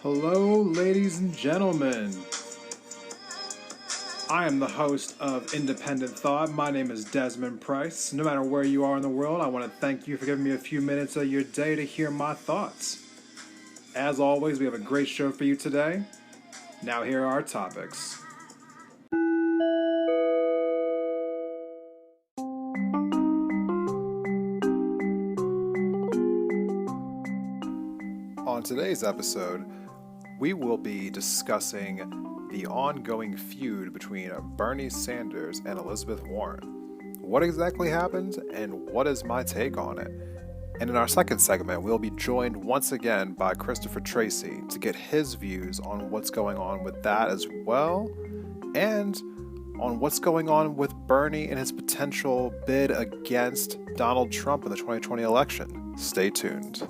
Hello, ladies and gentlemen. I am the host of Independent Thought. My name is Desmond Price. No matter where you are in the world, I want to thank you for giving me a few minutes of your day to hear my thoughts. As always, we have a great show for you today. Now, here are our topics. On today's episode, we will be discussing the ongoing feud between Bernie Sanders and Elizabeth Warren. What exactly happened, and what is my take on it? And in our second segment, we'll be joined once again by Christopher Tracy to get his views on what's going on with that as well, and on what's going on with Bernie and his potential bid against Donald Trump in the 2020 election. Stay tuned.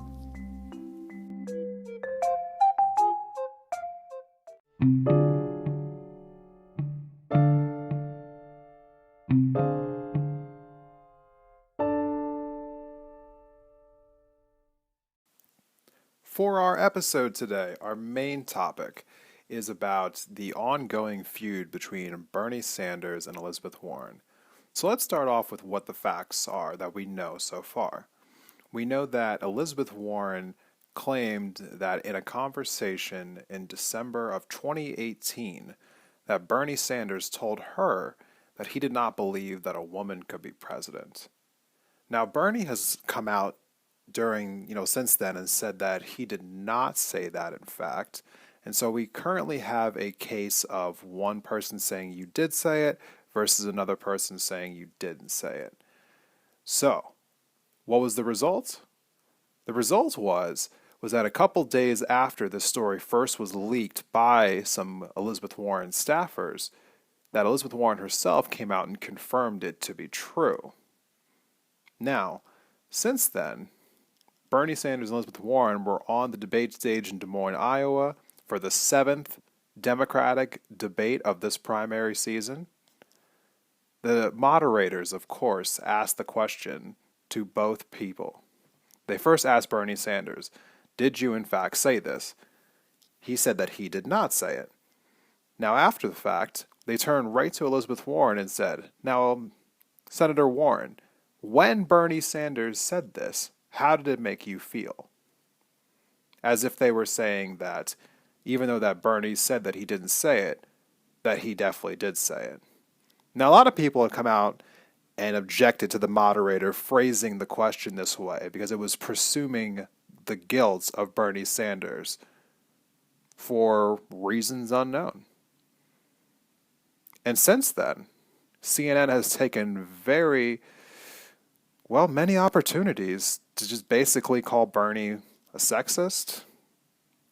For our episode today, our main topic is about the ongoing feud between Bernie Sanders and Elizabeth Warren. So let's start off with what the facts are that we know so far. We know that Elizabeth Warren claimed that in a conversation in December of 2018 that Bernie Sanders told her that he did not believe that a woman could be president. Now, Bernie has come out since then and said that he did not say that in fact. And so we currently have a case of one person saying you did say it versus another person saying you didn't say it. So, what was the result? The result was that a couple days after this story first was leaked by some Elizabeth Warren staffers, that Elizabeth Warren herself came out and confirmed it to be true. Now, since then, Bernie Sanders and Elizabeth Warren were on the debate stage in Des Moines, Iowa for the 7th Democratic debate of this primary season. The moderators, of course, asked the question to both people. They first asked Bernie Sanders, "Did you in fact say this?" He said that he did not say it. Now, after the fact, they turned right to Elizabeth Warren and said, "Now, Senator Warren, when Bernie Sanders said this, how did it make you feel?" As if they were saying that even though that Bernie said that he didn't say it, that he definitely did say it. Now, a lot of people have come out and objected to the moderator phrasing the question this way because it was presuming the guilt of Bernie Sanders for reasons unknown. And since then, CNN has taken many opportunities to just basically call Bernie a sexist,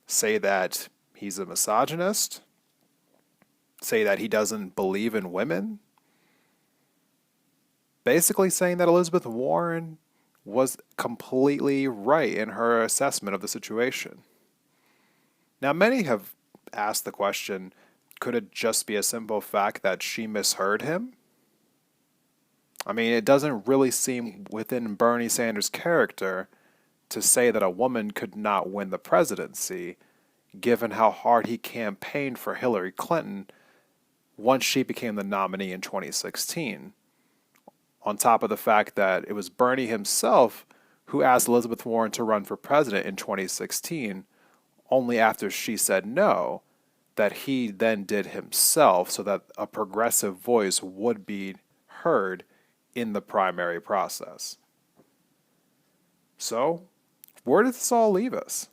say that he's a misogynist, say that he doesn't believe in women, basically saying that Elizabeth Warren was completely right in her assessment of the situation. Now, many have asked the question, could it just be a simple fact that she misheard him? I mean, it doesn't really seem within Bernie Sanders' character to say that a woman could not win the presidency, given how hard he campaigned for Hillary Clinton once she became the nominee in 2016. On top of the fact that it was Bernie himself who asked Elizabeth Warren to run for president in 2016, only after she said no, that he then did himself so that a progressive voice would be heard in the primary process. So, where does this all leave us?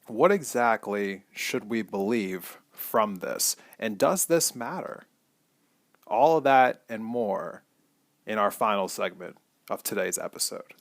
What exactly should we believe from this? And does this matter? All of that and more in our final segment of today's episode.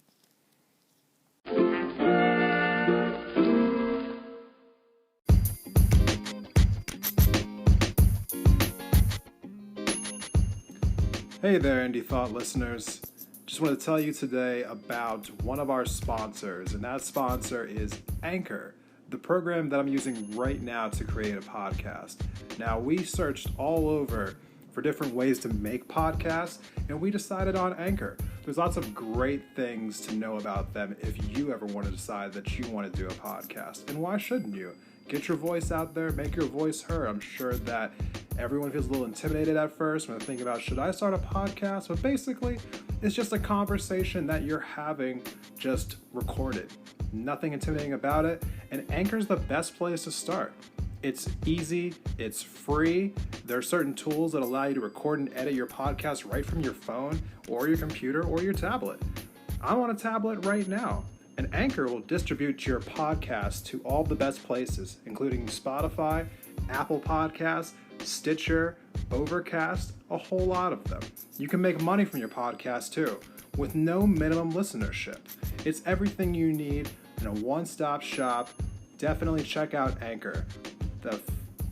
Hey there, Indie Thought listeners. Just want to tell you today about one of our sponsors, and that sponsor is Anchor, the program that I'm using right now to create a podcast. Now, we searched all over for different ways to make podcasts, and we decided on Anchor. There's lots of great things to know about them if you ever want to decide that you want to do a podcast. And why shouldn't you? get your voice out there, make your voice heard. I'm sure that everyone feels a little intimidated at first when they think about, should I start a podcast? But basically, it's just a conversation that you're having, just recorded. Nothing intimidating about it, and Anchor's the best place to start. It's easy, it's free. There are certain tools that allow you to record and edit your podcast right from your phone or your computer or your tablet. I'm on a tablet right now, and Anchor will distribute your podcast to all the best places, including Spotify, Apple Podcasts, Stitcher, Overcast, a whole lot of them. You can make money from your podcast too, with no minimum listenership. It's everything you need in a one-stop shop. Definitely check out Anchor.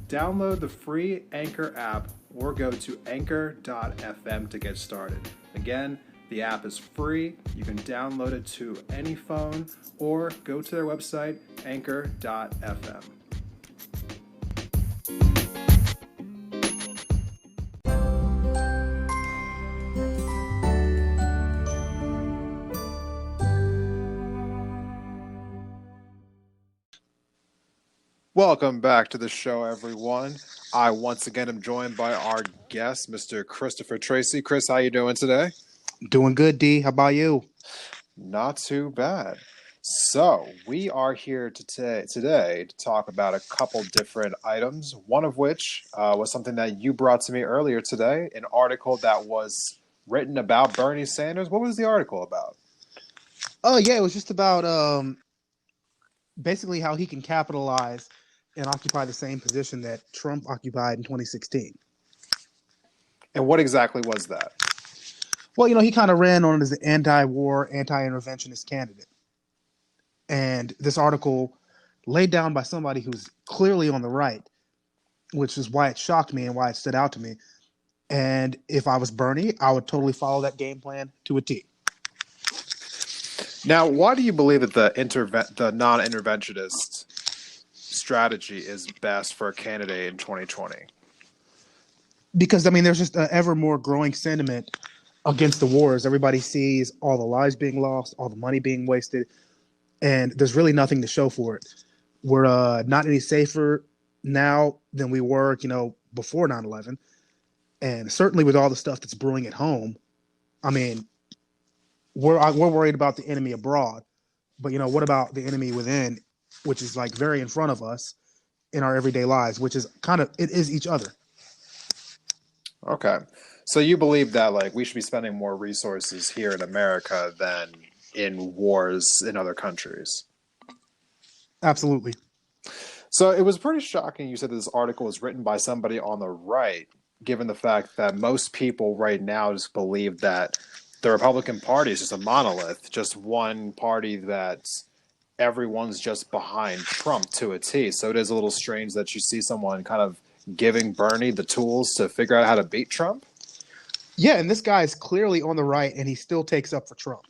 Download the free Anchor app or go to anchor.fm to get started. Again, the app is free. You can download it to any phone or go to their website, anchor.fm. Welcome back to the show, everyone. I once again am joined by our guest, Mr. Christopher Tracy. Chris, how you doing today? Doing good, D. How about you? Not too bad. So we are here today to talk about a couple different items, one of which was something that you brought to me earlier today, an article that was written about Bernie Sanders. What was the article about? Oh, yeah, it was just about basically how he can capitalize and occupy the same position that Trump occupied in 2016. And what exactly was that? Well, he kind of ran on as an anti-war, anti-interventionist candidate. And this article laid down by somebody who's clearly on the right, which is why it shocked me and why it stood out to me. And if I was Bernie, I would totally follow that game plan to a T. Now, why do you believe that the non-interventionist strategy is best for a candidate in 2020? Because, there's just an ever more growing sentiment against the wars. Everybody sees all the lives being lost, all the money being wasted, and there's really nothing to show for it. We're not any safer now than we were, before 9/11. And certainly with all the stuff that's brewing at home, we're worried about the enemy abroad. But, what about the enemy within, which is like very in front of us in our everyday lives, which is it is each other. Okay. So you believe that we should be spending more resources here in America than in wars in other countries? Absolutely. So it was pretty shocking you said this article was written by somebody on the right, given the fact that most people right now just believe that the Republican Party is just a monolith, just one party that everyone's just behind Trump to a T. So it is a little strange that you see someone kind of giving Bernie the tools to figure out how to beat Trump. Yeah, and this guy is clearly on the right, and he still takes up for Trump.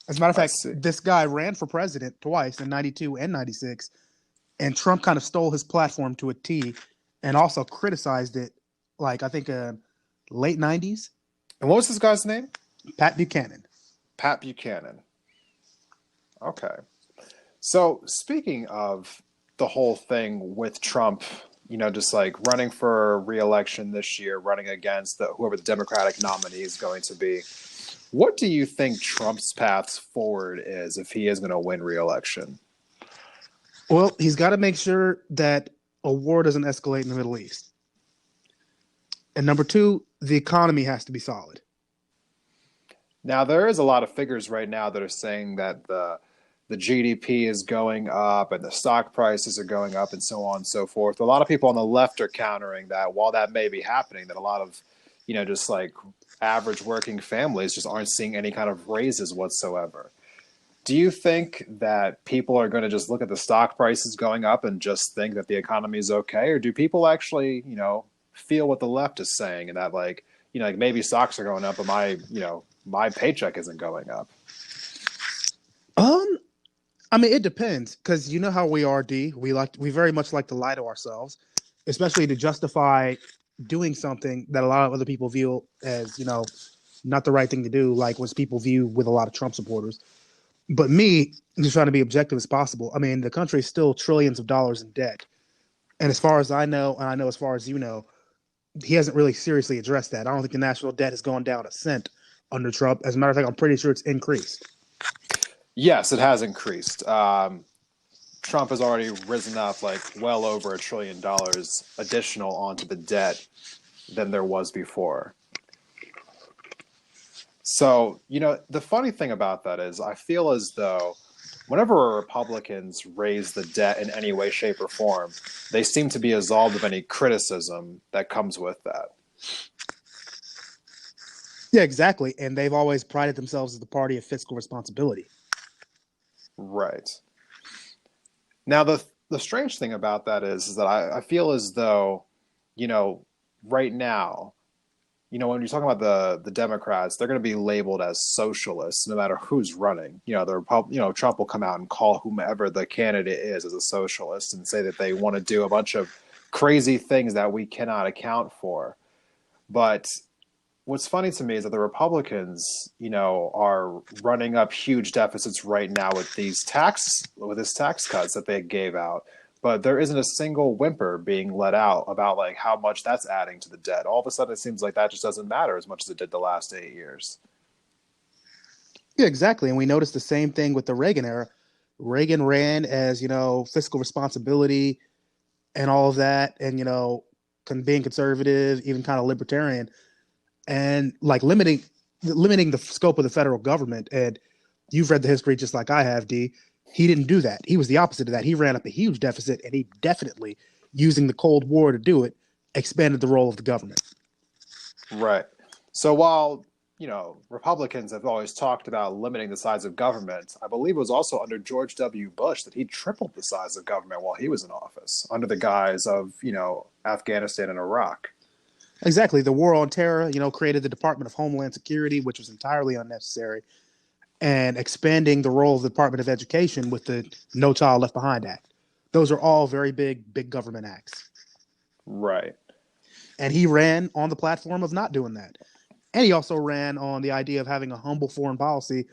As a matter of fact, this guy ran for president twice in 92 and 96, and Trump kind of stole his platform to a T and also criticized it, I think, late 90s. And what was this guy's name? Pat Buchanan. Pat Buchanan. Okay. So speaking of the whole thing with Trump, just running for re-election this year, running against whoever the Democratic nominee is going to be, what do you think Trump's path forward is if he is going to win re-election? Well, he's got to make sure that a war doesn't escalate in the Middle East. And number two, the economy has to be solid. Now, there is a lot of figures right now that are saying that the GDP is going up and the stock prices are going up and so on and so forth. A lot of people on the left are countering that while that may be happening, that a lot of, just average working families just aren't seeing any kind of raises whatsoever. Do you think that people are going to just look at the stock prices going up and just think that the economy is okay? Or do people actually, feel what the left is saying and that maybe stocks are going up, but my paycheck isn't going up? It depends, because you know how we are, D. We very much like to lie to ourselves, especially to justify doing something that a lot of other people view as, not the right thing to do, like what people view with a lot of Trump supporters. But me, just trying to be objective as possible. I mean, the country is still trillions of dollars in debt, and as far as I know, and I know as far as you know, he hasn't really seriously addressed that. I don't think the national debt has gone down a cent under Trump. As a matter of fact, I'm pretty sure it's increased. Yes, it has increased. Trump has already risen up like well over $1 trillion additional onto the debt than there was before. So, the funny thing about that is I feel as though whenever Republicans raise the debt in any way, shape, or form, they seem to be absolved of any criticism that comes with that. Yeah, exactly. And they've always prided themselves as the party of fiscal responsibility. Right. Now, the strange thing about that is that I feel as though, you know, right now, when you're talking about the Democrats, they're going to be labeled as socialists no matter who's running. Trump will come out and call whomever the candidate is as a socialist and say that they want to do a bunch of crazy things that we cannot account for. But what's funny to me is that the Republicans, are running up huge deficits right now with these tax cuts that they gave out. But there isn't a single whimper being let out about like how much that's adding to the debt. All of a sudden, it seems like that just doesn't matter as much as it did the last 8 years. Yeah, exactly. And we noticed the same thing with the Reagan era. Reagan ran as, fiscal responsibility and all of that, and, being conservative, even kind of libertarian, and like limiting the scope of the federal government. And you've read the history just like I have, D. He didn't do that. He was the opposite of that. He ran up a huge deficit, and he definitely, using the Cold War to do it, expanded the role of the government. Right. So while, Republicans have always talked about limiting the size of government, I believe it was also under George W. Bush that he tripled the size of government while he was in office, under the guise of, Afghanistan and Iraq. Exactly. The war on terror, created the Department of Homeland Security, which was entirely unnecessary, and expanding the role of the Department of Education with the No Child Left Behind Act. Those are all very big government acts. Right. And he ran on the platform of not doing that. And he also ran on the idea of having a humble foreign policy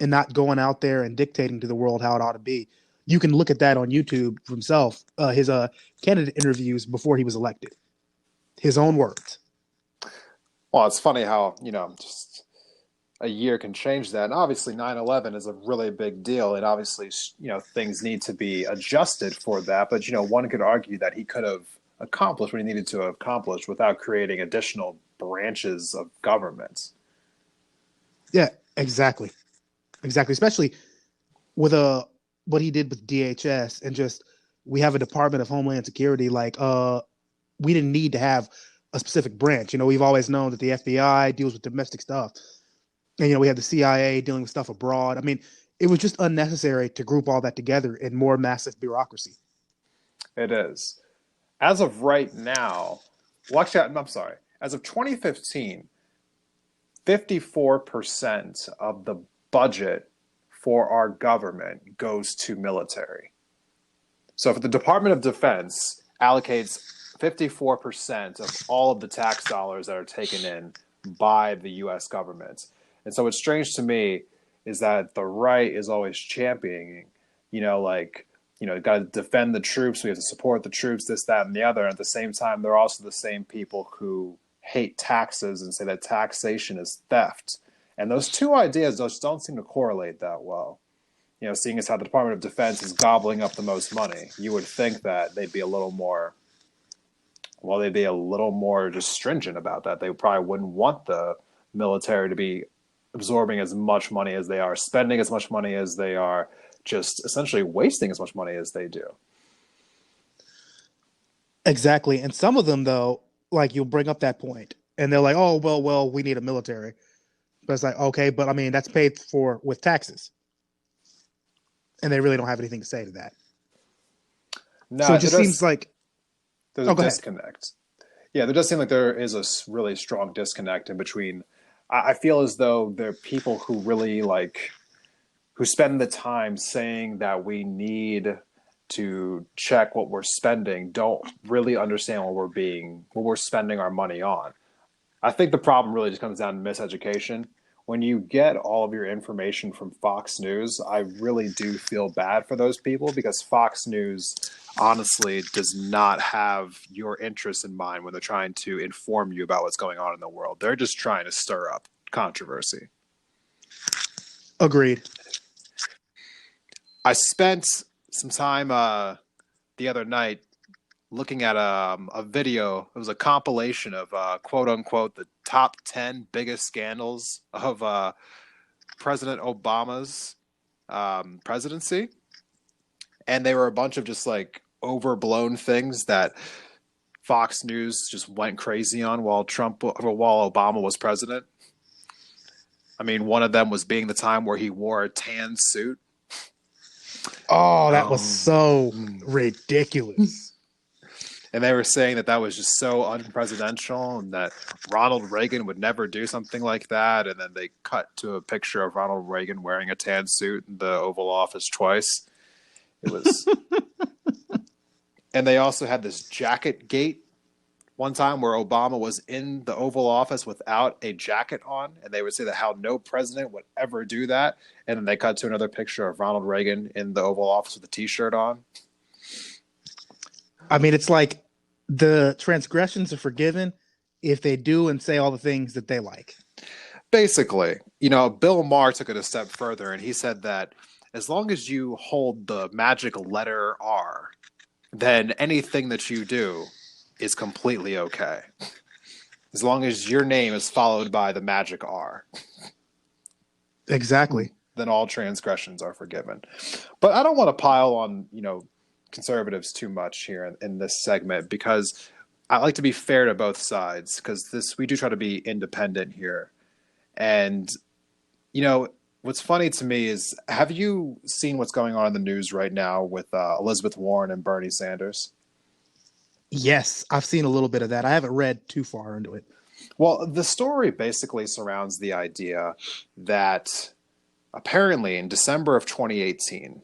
and not going out there and dictating to the world how it ought to be. You can look at that on YouTube for himself, his candidate interviews before he was elected. His own words. Well, it's funny how, just a year can change that. And obviously 9/11 is a really big deal. And obviously, things need to be adjusted for that. But, one could argue that he could have accomplished what he needed to accomplish without creating additional branches of government. Yeah, exactly. Exactly. Especially with what he did with DHS, and just we have a Department of Homeland Security. Like we didn't need to have a specific branch. We've always known that the FBI deals with domestic stuff. And we have the CIA dealing with stuff abroad. I mean, it was just unnecessary to group all that together in more massive bureaucracy. It is. As of right now, well, actually, I'm sorry. As of 2015, 54% of the budget for our government goes to military. So if the Department of Defense allocates 54% of all of the tax dollars that are taken in by the U.S. government. And so what's strange to me is that the right is always championing, got to defend the troops. We have to support the troops, this, that, and the other. And at the same time, they're also the same people who hate taxes and say that taxation is theft. And those two ideas just don't seem to correlate that well. Seeing as how the Department of Defense is gobbling up the most money, you would think that they'd be a little more just stringent about that. They probably wouldn't want the military to be absorbing as much money as they are, spending as much money as they are, just essentially wasting as much money as they do. Exactly. And some of them, though, like you'll bring up that point and they're like, oh, well, we need a military. But it's like, okay, but I mean, that's paid for with taxes. And they really don't have anything to say to that. No, so it just seems like there's a disconnect. Yeah, there does seem like there is a really strong disconnect in between. I feel as though there are people who really who spend the time saying that we need to check what we're spending, don't really understand what we're spending our money on. I think the problem really just comes down to miseducation. when you get all of your information from Fox News, I really do feel bad for those people because Fox News honestly does not have your interests in mind when they're trying to inform you about what's going on in the world. They're just trying to stir up controversy. Agreed. I spent some time the other night looking at a video. It was a compilation of quote unquote the top 10 biggest scandals of President Obama's presidency. And they were a bunch of just like overblown things that Fox News just went crazy on while Obama was president. I mean, one of them was being the time where he wore a tan suit. Oh, that was so ridiculous. And they were saying that that was just so unpresidential and that Ronald Reagan would never do something like that. And then they cut to a picture of Ronald Reagan wearing a tan suit in the Oval Office twice. It was. And they also had this jacket gate one time where Obama was in the Oval Office without a jacket on. And they would say that how no president would ever do that. And then they cut to another picture of Ronald Reagan in the Oval Office with a T-shirt on. I mean, it's like the transgressions are forgiven if they do and say all the things that they like. Basically, you know, Bill Maher took it a step further and he said that as long as you hold the magic letter R, then anything that you do is completely okay. As long as your name is followed by the magic R. Exactly. Then all transgressions are forgiven. But I don't want to pile on, you know, conservatives too much here in this segment because I like to be fair to both sides because we do try to be independent here. And, you know, what's funny to me is, have you seen what's going on in the news right now with Elizabeth Warren and Bernie Sanders? Yes, I've seen a little bit of that. I haven't read too far into it. Well, the story basically surrounds the idea that apparently in December of 2018,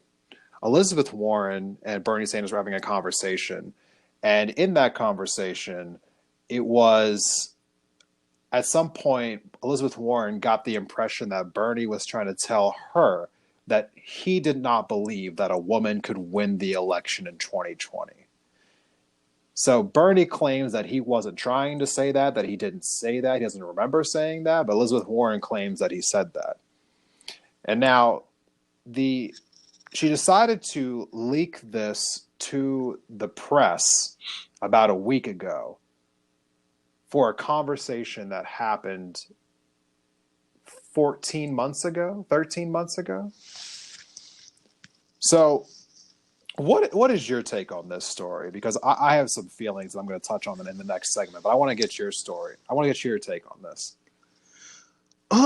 Elizabeth Warren and Bernie Sanders were having a conversation. And in that conversation, it was at some point, Elizabeth Warren got the impression that Bernie was trying to tell her that he did not believe that a woman could win the election in 2020. So Bernie claims that he wasn't trying to say that he didn't say that, he doesn't remember saying that, but Elizabeth Warren claims that he said that. And now she decided to leak this to the press about a week ago for a conversation that happened 13 months ago. So what is your take on this story? Because I have some feelings that I'm going to touch on in the next segment, but I want to get your story. I want to get your take on this.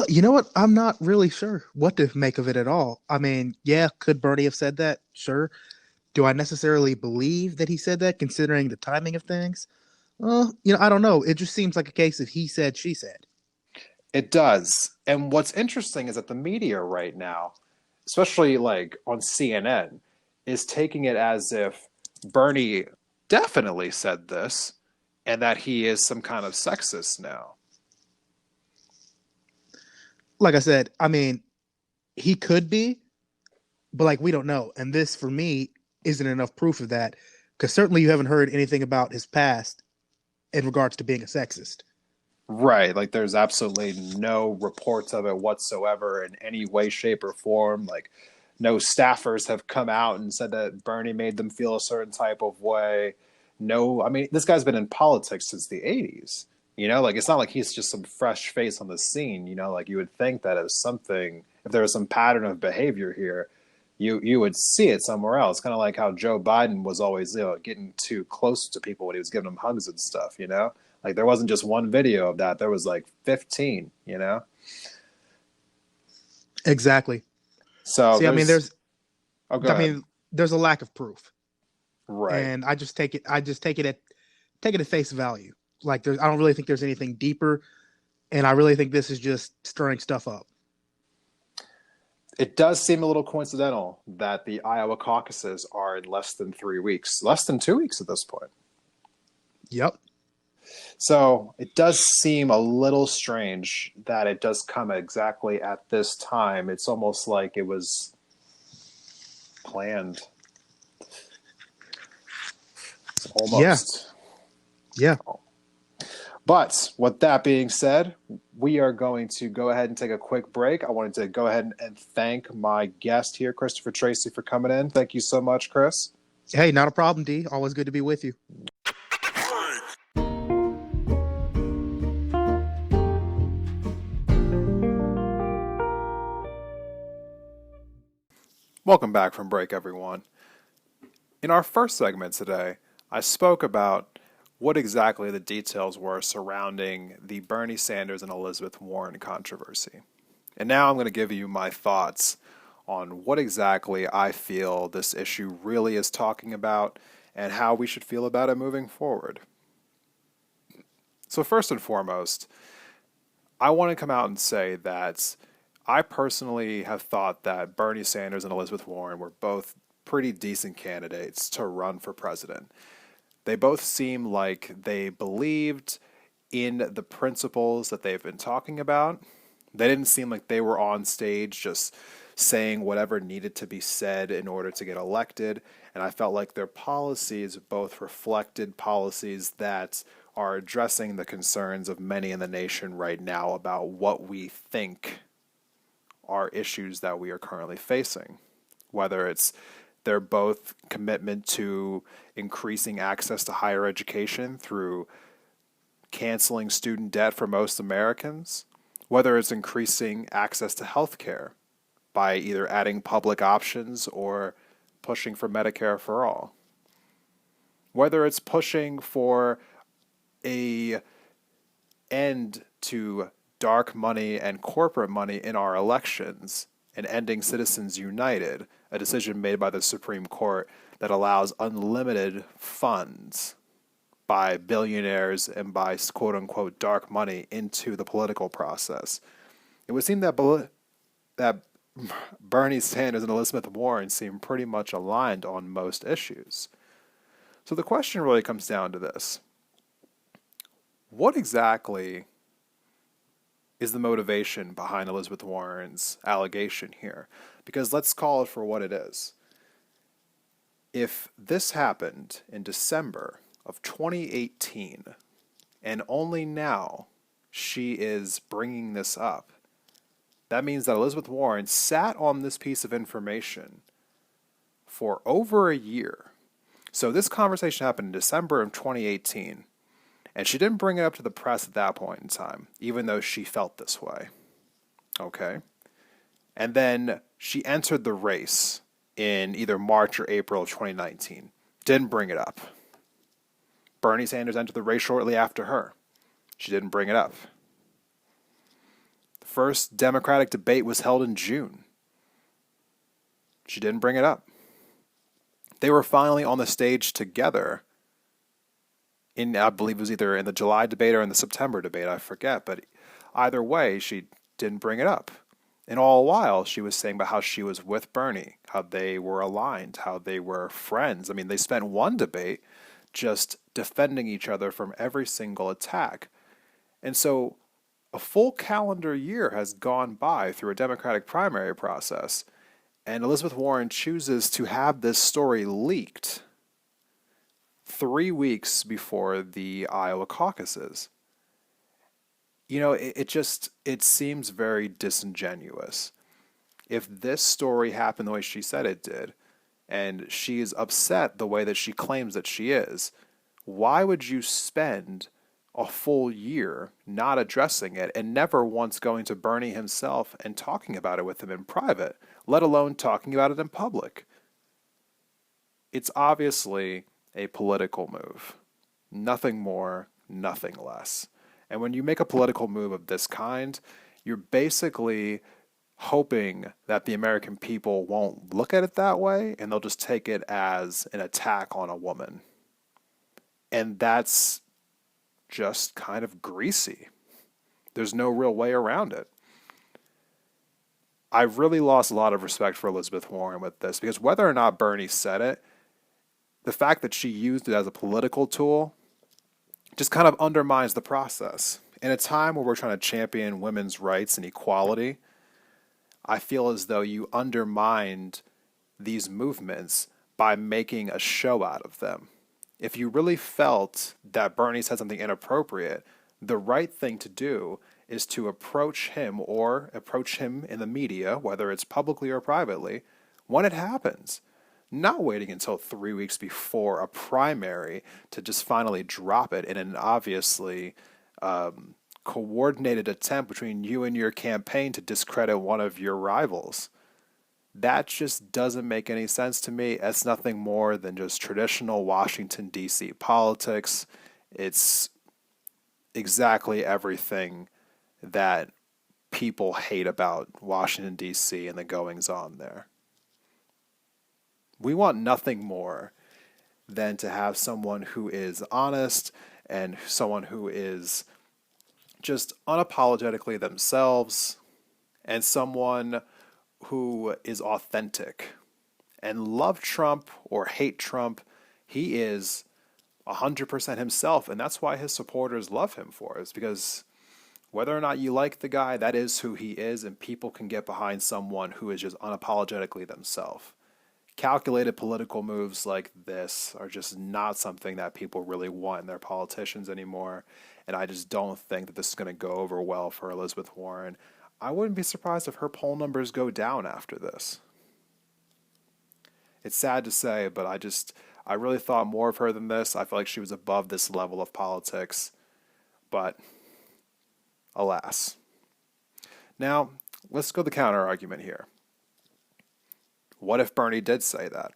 You know what? I'm not really sure what to make of it at all. I mean, yeah, could Bernie have said that? Sure. Do I necessarily believe that he said that, considering the timing of things? I don't know. It just seems like a case of he said, she said. It does. And what's interesting is that the media right now, especially like on CNN, is taking it as if Bernie definitely said this and that he is some kind of sexist now. Like I said, I mean, he could be, but like we don't know. And this, for me, isn't enough proof of that, because certainly you haven't heard anything about his past in regards to being a sexist. Right. Like there's absolutely no reports of it whatsoever in any way, shape, or form. Like no staffers have come out and said that Bernie made them feel a certain type of way. No, I mean, this guy's been in politics since the 80s. You know, like it's not like he's just some fresh face on the scene. You know, like you would think that if there was some pattern of behavior here, you would see it somewhere else. Kind of like how Joe Biden was always, getting too close to people when he was giving them hugs and stuff, you know? Like there wasn't just one video of that. There was like 15, you know? Exactly. So See, I mean, there's a lack of proof. Right. And I just take it at face value. Like I don't really think there's anything deeper. And I really think this is just stirring stuff up. It does seem a little coincidental that the Iowa caucuses are in less than 3 weeks, less than 2 weeks at this point. Yep. So it does seem a little strange that it does come exactly at this time. It's almost like it was planned. It's Yeah, almost. yeah. But with that being said, we are going to go ahead and take a quick break. I wanted to go ahead and thank my guest here, Christopher Tracy, for coming in. Thank you so much, Chris. Hey, not a problem, D. Always good to be with you. Welcome back from break, everyone. In our first segment today, I spoke about what exactly the details were surrounding the Bernie Sanders and Elizabeth Warren controversy. And now I'm going to give you my thoughts on what exactly I feel this issue really is talking about and how we should feel about it moving forward. So, first and foremost, I want to come out and say that I personally have thought that Bernie Sanders and Elizabeth Warren were both pretty decent candidates to run for president. They both seem like they believed in the principles that they've been talking about. They didn't seem like they were on stage just saying whatever needed to be said in order to get elected. And I felt like their policies both reflected policies that are addressing the concerns of many in the nation right now about what we think are issues that we are currently facing. Whether it's their both commitment to increasing access to higher education through canceling student debt for most Americans, whether it's increasing access to health care by either adding public options or pushing for Medicare for all, whether it's pushing for a end to dark money and corporate money in our elections and ending Citizens United, a decision made by the Supreme Court that allows unlimited funds by billionaires and by quote unquote dark money into the political process. It would seem that Bernie Sanders and Elizabeth Warren seem pretty much aligned on most issues. So the question really comes down to this. What exactly is the motivation behind Elizabeth Warren's allegation here? Because let's call it for what it is. If this happened in December of 2018, and only now she is bringing this up, that means that Elizabeth Warren sat on this piece of information for over a year. So this conversation happened in December of 2018, and she didn't bring it up to the press at that point in time, even though she felt this way. Okay? And then she entered the race in either March or April of 2019. Didn't bring it up. Bernie Sanders entered the race shortly after her. She didn't bring it up. The first Democratic debate was held in June. She didn't bring it up. They were finally on the stage together I believe it was either in the July debate or in the September debate, I forget, but either way, she didn't bring it up. And all the while, she was saying about how she was with Bernie, how they were aligned, how they were friends. I mean, they spent one debate just defending each other from every single attack. And so a full calendar year has gone by through a Democratic primary process, and Elizabeth Warren chooses to have this story leaked 3 weeks before the Iowa caucuses. You know, it seems very disingenuous. If this story happened the way she said it did, and she is upset the way that she claims that she is, why would you spend a full year not addressing it and never once going to Bernie himself and talking about it with him in private, let alone talking about it in public? It's obviously a political move. Nothing more, nothing less. And when you make a political move of this kind, you're basically hoping that the American people won't look at it that way and they'll just take it as an attack on a woman. And that's just kind of greasy. There's no real way around it. I've really lost a lot of respect for Elizabeth Warren with this because whether or not Bernie said it, the fact that she used it as a political tool just kind of undermines the process. In a time where we're trying to champion women's rights and equality, I feel as though you undermined these movements by making a show out of them. If you really felt that Bernie said something inappropriate, the right thing to do is to approach him or approach him in the media, whether it's publicly or privately, when it happens. Not waiting until 3 weeks before a primary to just finally drop it in an obviously coordinated attempt between you and your campaign to discredit one of your rivals. That just doesn't make any sense to me. It's nothing more than just traditional Washington, D.C. politics. It's exactly everything that people hate about Washington, D.C. and the goings on there. We want nothing more than to have someone who is honest and someone who is just unapologetically themselves and someone who is authentic. And love Trump or hate Trump, he is 100% himself, and that's why his supporters love him for it. It's because whether or not you like the guy, that is who he is, and people can get behind someone who is just unapologetically themselves. Calculated political moves like this are just not something that people really want in their politicians anymore, and I just don't think that this is going to go over well for Elizabeth Warren. I wouldn't be surprised if her poll numbers go down after this. It's sad to say, but I really thought more of her than this. I feel like she was above this level of politics, but alas. Now, let's go to the counter argument here. What if Bernie did say that?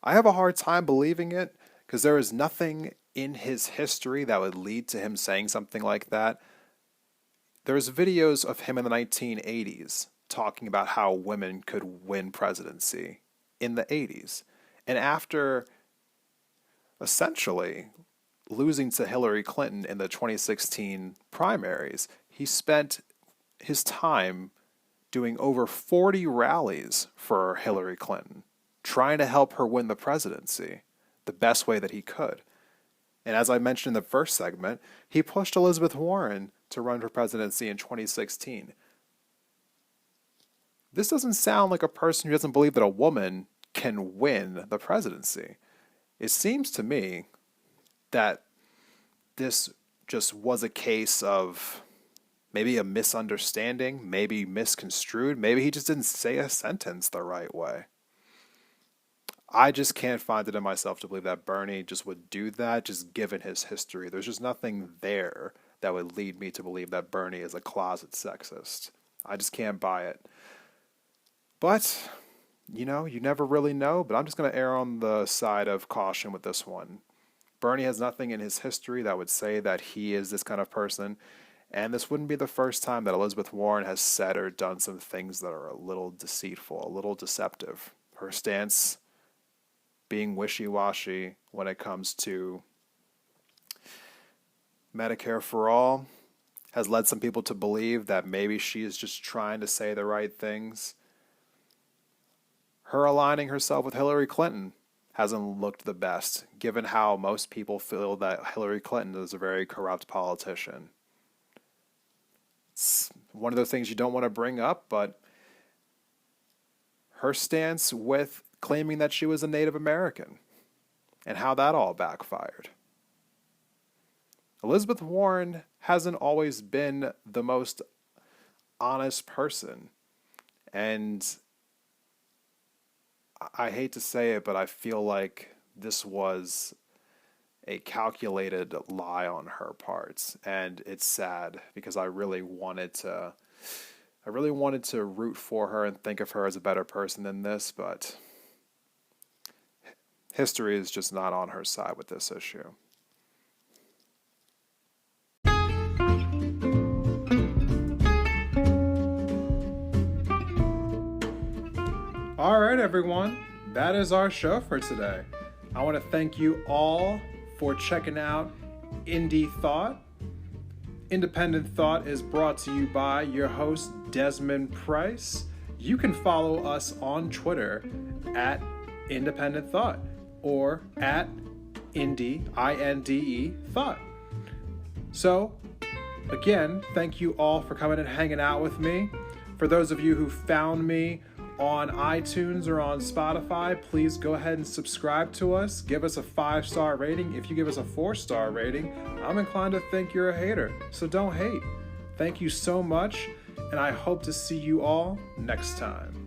I have a hard time believing it because there is nothing in his history that would lead to him saying something like that. There's videos of him in the 1980s talking about how women could win presidency in the 80s. And after essentially losing to Hillary Clinton in the 2016 primaries, he spent his time doing over 40 rallies for Hillary Clinton, trying to help her win the presidency the best way that he could. And as I mentioned in the first segment, he pushed Elizabeth Warren to run for presidency in 2016. This doesn't sound like a person who doesn't believe that a woman can win the presidency. It seems to me that this just was a case of maybe a misunderstanding, maybe misconstrued, maybe he just didn't say a sentence the right way. I just can't find it in myself to believe that Bernie just would do that, just given his history. There's just nothing there that would lead me to believe that Bernie is a closet sexist. I just can't buy it. But, you never really know, but I'm just going to err on the side of caution with this one. Bernie has nothing in his history that would say that he is this kind of person, and this wouldn't be the first time that Elizabeth Warren has said or done some things that are a little deceitful, a little deceptive. Her stance being wishy-washy when it comes to Medicare for all has led some people to believe that maybe she is just trying to say the right things. Her aligning herself with Hillary Clinton hasn't looked the best, given how most people feel that Hillary Clinton is a very corrupt politician. It's one of those things you don't want to bring up, but her stance with claiming that she was a Native American and how that all backfired. Elizabeth Warren hasn't always been the most honest person, and I hate to say it, but I feel like this was a calculated lie on her part, and it's sad because I really wanted to root for her and think of her as a better person than this, but history is just not on her side with this issue. All right, everyone, that is our show for today. I want to thank you all for checking out Indie Thought. Independent Thought is brought to you by your host, Desmond Price. You can follow us on Twitter at Independent Thought or at Indie, I-N-D-E, thought. So, again, thank you all for coming and hanging out with me. For those of you who found me on iTunes or on Spotify, please go ahead and subscribe to us. Give us a 5-star rating. If you give us a 4-star rating, I'm inclined to think you're a hater. So don't hate. Thank you so much, and I hope to see you all next time.